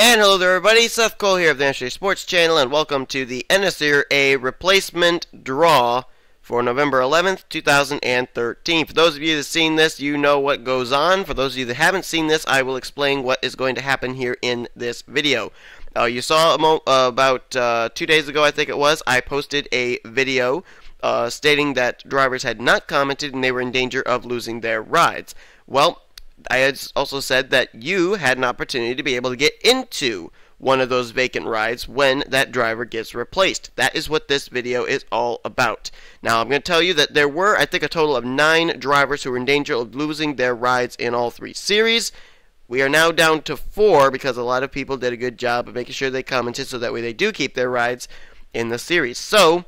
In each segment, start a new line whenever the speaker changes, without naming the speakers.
And hello there everybody, Seth Cole here of the NNSCRA Sports Channel, and welcome to the NNSCRA replacement draw for November 11th, 2013. For those of you that have seen this, you know what goes on. For those of you that haven't seen this, I will explain what is going to happen here in this video. You saw about 2 days ago, I think it was, I posted a video stating that drivers had not commented and they were in danger of losing their rides. Well, I had also said that you had an opportunity to be able to get into one of those vacant rides when that driver gets replaced. That is what this video is all about. Now, I'm going to tell you that there were, I think, a total of 9 drivers who were in danger of losing their rides in all 3 series. We are now down to 4 because a lot of people did a good job of making sure they commented so that way they do keep their rides in the series. So,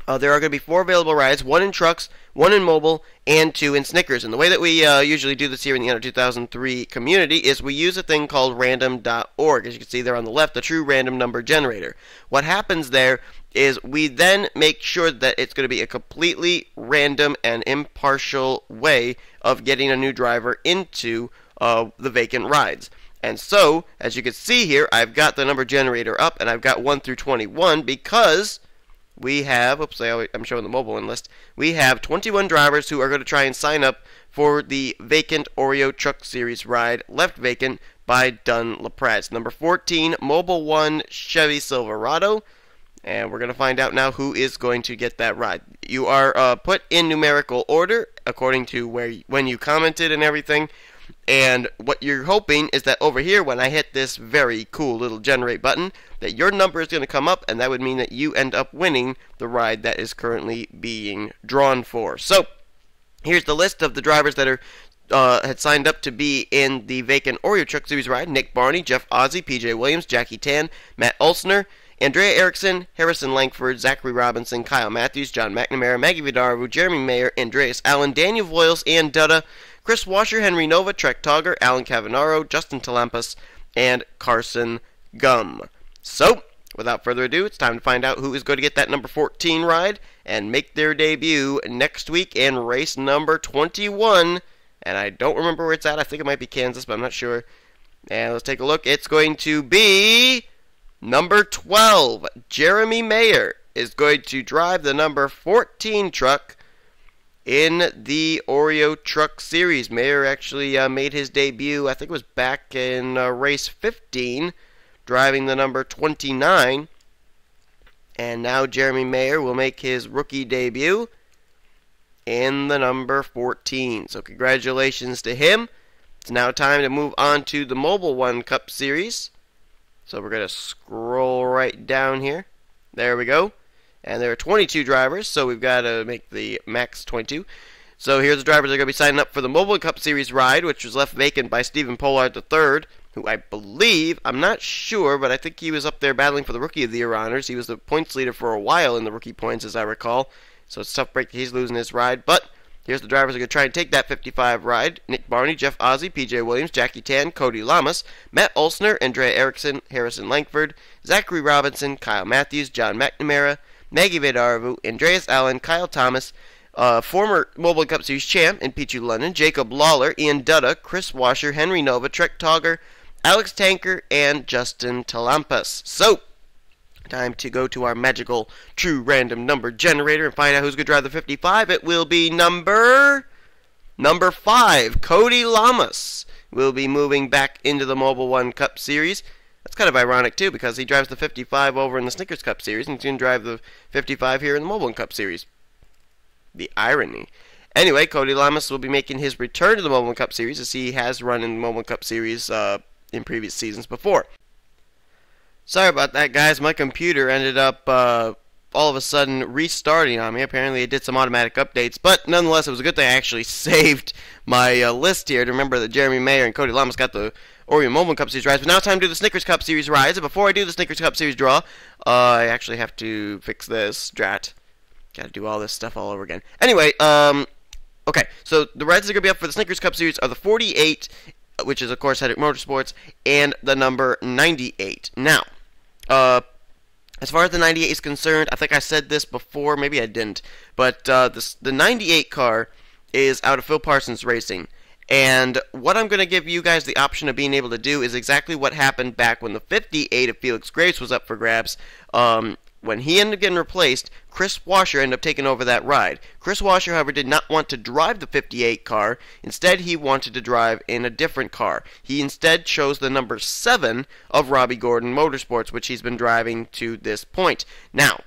there are going to be 4 available rides, 1 in trucks, 1 in mobile, and 2 in Snickers. And the way that we usually do this here in the Under 2003 community is we use a thing called random.org. As you can see there on the left, the true random number generator. What happens there is we then make sure that it's going to be a completely random and impartial way of getting a new driver into the vacant rides. And so, as you can see here, I've got the number generator up, and I've got 1 through 21 because we have, I'm showing the mobile win list, we have 21 drivers who are going to try and sign up for the vacant Oreo Truck Series ride, left vacant by Dunn LaPraz. Number 14, Mobile 1 Chevy Silverado, and we're going to find out now who is going to get that ride. You are put in numerical order according to when you commented and everything. And what you're hoping is that over here, when I hit this very cool little generate button, that your number is going to come up, and that would mean that you end up winning the ride that is currently being drawn for. So, here's the list of the drivers that had signed up to be in the vacant Oreo Truck Series ride. Nick Barney, Jeff Ozzie, PJ Williams, Jackie Tan, Matt Olsner, Andrea Erickson, Harrison Langford, Zachary Robinson, Kyle Matthews, John McNamara, Maggie Vidarvu, Jeremy Mayer, Andreas Allen, Daniel Voiles, Ann Dutta, Chris Washer, Henry Nova, Trek Togger, Alan Cavanaro, Justin Talampas, and Carson Gum. So, without further ado, it's time to find out who is going to get that number 14 ride and make their debut next week in race number 21. And I don't remember where it's at. I think it might be Kansas, but I'm not sure. And let's take a look. It's going to be number 12. Jeremy Mayer is going to drive the number 14 truck in the Oreo Truck Series. Mayer actually made his debut, I think it was back in race 15, driving the number 29. And now Jeremy Mayer will make his rookie debut in the number 14. So congratulations to him. It's now time to move on to the Mobile 1 Cup Series. So we're going to scroll right down here. There we go. And there are 22 drivers, so we've got to make the max 22. So here's the drivers that are going to be signing up for the Mobile Cup Series ride, which was left vacant by Stephen Pollard III, who I believe, I'm not sure, but I think he was up there battling for the Rookie of the Year honors. He was the points leader for a while in the rookie points, as I recall. So it's a tough break that he's losing his ride. But here's the drivers that are going to try and take that 55 ride. Nick Barney, Jeff Ozzie, PJ Williams, Jackie Tan, Cody Lamas, Matt Olsner, Andrea Erickson, Harrison Langford, Zachary Robinson, Kyle Matthews, John McNamara, Maggie Vidarvu, Andreas Allen, Kyle Thomas, former Mobile Cup Series champ in Pichu London, Jacob Lawler, Ian Dutta, Chris Washer, Henry Nova, Trek Togger, Alex Tanker, and Justin Talampas. So, time to go to our magical true random number generator and find out who's going to drive the 55. It will be number 5, Cody Lamas, will be moving back into the Mobile 1 Cup Series. That's kind of ironic, too, because he drives the 55 over in the Snickers Cup Series, and he's going to drive the 55 here in the Mobile 1 Cup Series. The irony. Anyway, Cody Lamas will be making his return to the Mobile 1 Cup Series, as he has run in the Mobile 1 Cup Series in previous seasons before. Sorry about that, guys. My computer ended up all of a sudden restarting on me. Apparently it did some automatic updates, but nonetheless, it was a good thing I actually saved my list here to remember that Jeremy Mayer and Cody Lamas got the Oreo Mobile Cup Series rides. But now it's time to do the Snickers Cup Series rides. And before I do the Snickers Cup Series draw, I actually have to fix this. Drat. Gotta do all this stuff all over again. Anyway, okay, so the rides that are going to be up for the Snickers Cup Series are the 48, which is, of course, Hedrick Motorsports, and the number 98. Now, as far as the 98 is concerned, I think I said this before, maybe I didn't, but the 98 car is out of Phil Parsons Racing, And what I'm going to give you guys the option of being able to do is exactly what happened back when the 58 of Felix Graves was up for grabs. When he ended up getting replaced, Chris Washer ended up taking over that ride. Chris Washer, however, did not want to drive the 58 car. Instead, he wanted to drive in a different car. He instead chose the number 7 of Robbie Gordon Motorsports, which he's been driving to this point. Now,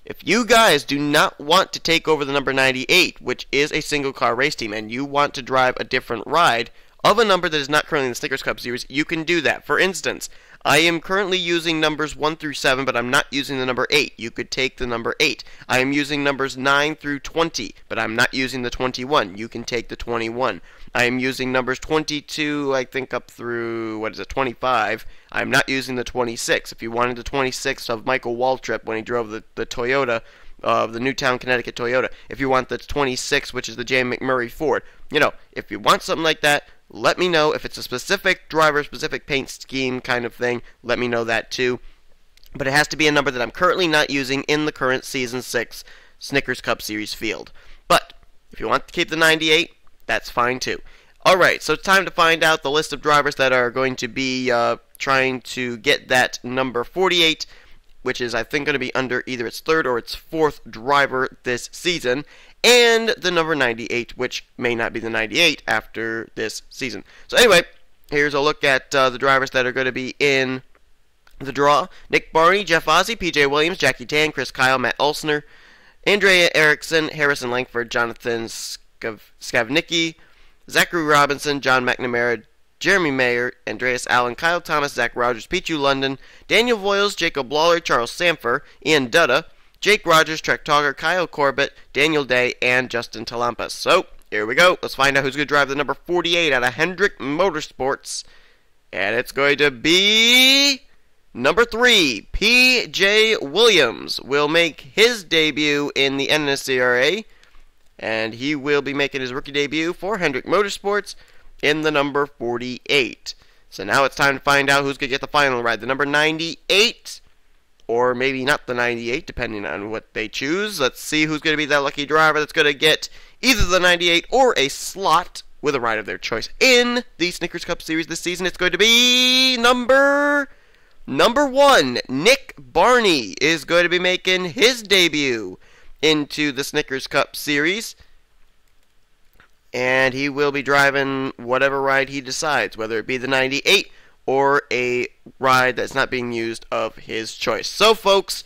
if you guys do not want to take over the number 98, which is a single car race team, and you want to drive a different ride of a number that is not currently in the Snickers Cup Series, you can do that. For instance, I am currently using numbers 1 through 7, but I'm not using the number 8. You could take the number 8. I am using numbers 9 through 20, but I'm not using the 21. You can take the 21. I am using numbers 22, I think, up through, 25. I'm not using the 26. If you wanted the 26 of Michael Waltrip when he drove the Toyota, the Newtown, Connecticut Toyota. If you want the 26, which is the J. McMurray Ford. If you want something like that, let me know. If it's a specific driver, specific paint scheme kind of thing, let me know that too. But it has to be a number that I'm currently not using in the current Season 6 Snickers Cup Series field. But if you want to keep the 98, that's fine too. Alright, so it's time to find out the list of drivers that are going to be trying to get that number 48, which is, I think, going to be under either its 3rd or its 4th driver this season, and the number 98, which may not be the 98 after this season. So anyway, here's a look at the drivers that are going to be in the draw. Nick Barney, Jeff Ozzie, PJ Williams, Jackie Tan, Chris Kyle, Matt Ulsner, Andrea Erickson, Harrison Langford, Jonathan Skavnicki, Zachary Robinson, John McNamara, Jeremy Mayer, Andreas Allen, Kyle Thomas, Zach Rogers, Pichu London, Daniel Voiles, Jacob Lawler, Charles Samfer, Ian Dutta, Jake Rogers, Trek Togger, Kyle Corbett, Daniel Day, and Justin Talampas. So, here we go. Let's find out who's going to drive the number 48 out of Hendrick Motorsports. And it's going to be number 3, P.J. Williams will make his debut in the NNSCRA. And he will be making his rookie debut for Hendrick Motorsports in the number 48. So now it's time to find out who's going to get the final ride. The number 98, or maybe not the 98, depending on what they choose. Let's see who's going to be that lucky driver that's going to get either the 98 or a slot with a ride of their choice in the Snickers Cup Series this season. It's going to be number 1. Nick Barney is going to be making his debut into the Snickers Cup Series. And he will be driving whatever ride he decides, whether it be the 98 or a ride that's not being used of his choice. So, folks,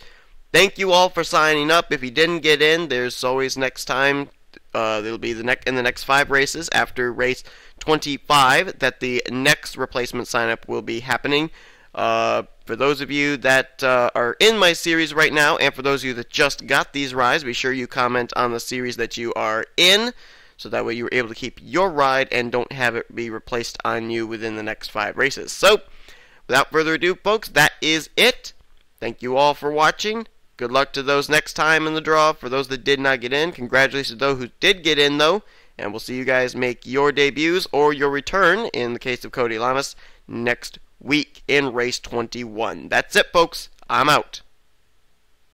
thank you all for signing up. If you didn't get in, there's always next time. There'll be in the next 5 races after race 25 that the next replacement sign-up will be happening. For those of you that are in my series right now, and for those of you that just got these rides, be sure you comment on the series that you are in, so that way you're able to keep your ride and don't have it be replaced on you within the next 5 races. So, without further ado, folks, that is it. Thank you all for watching. Good luck to those next time in the draw. For those that did not get in, congratulations to those who did get in, though. And we'll see you guys make your debuts or your return, in the case of Cody Lamas, next week in race 21. That's it, folks. I'm out.